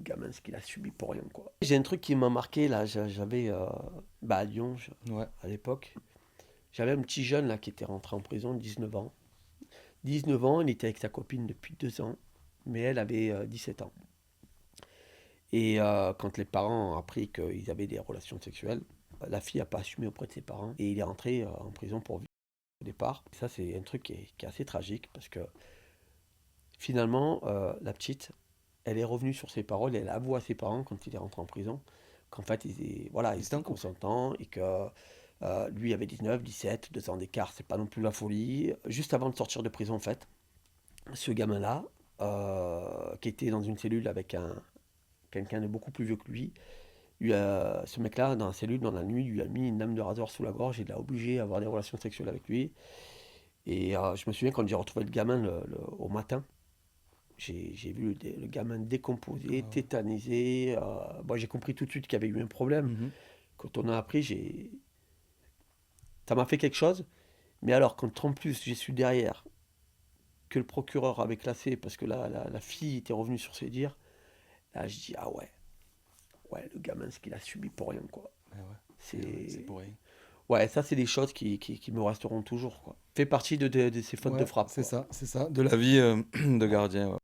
gamin, ce qu'il a subi pour rien, quoi. J'ai un truc qui m'a marqué, là, j'avais, à Lyon, Ouais. à l'époque, j'avais un petit jeune, là, qui était rentré en prison, 19 ans. 19 ans, il était avec sa copine depuis 2 ans, mais elle avait 17 ans. Et quand les parents ont appris qu'ils avaient des relations sexuelles, la fille n'a pas assumé auprès de ses parents et il est rentré en prison pour vie au départ. Et ça, c'est un truc qui est assez tragique parce que finalement, la petite, elle est revenue sur ses paroles et elle avoue à ses parents quand il est rentré en prison qu'en fait, voilà, Ils ils étaient étaient en couple. consentants et que lui avait 19, 17, 2 ans d'écart, c'est pas non plus la folie. Juste avant de sortir de prison, en fait, ce gamin-là, qui était dans une cellule avec quelqu'un de beaucoup plus vieux que lui, ce mec-là, dans la cellule, dans la nuit, lui a mis une lame de rasoir sous la gorge et l'a obligé à avoir des relations sexuelles avec lui. Et je me souviens quand j'ai retrouvé le gamin au matin, j'ai vu le gamin décomposé, Ah ouais. tétanisé. Bon, j'ai compris tout de suite qu'il y avait eu un problème. Mhm. Quand on a appris, ça m'a fait quelque chose. Mais alors, quand en plus j'ai su derrière que le procureur avait classé parce que la fille était revenue sur ses dires, là je dis ah ouais, ouais, le gamin, ce qu'il a subi pour rien, quoi. Ouais, c'est C'est. pour rien. Ouais, ça, c'est des choses qui me resteront toujours, quoi. Fait partie de ces fautes de Ouais, frappe, quoi. c'est ça, de la vie de gardien. Ouais.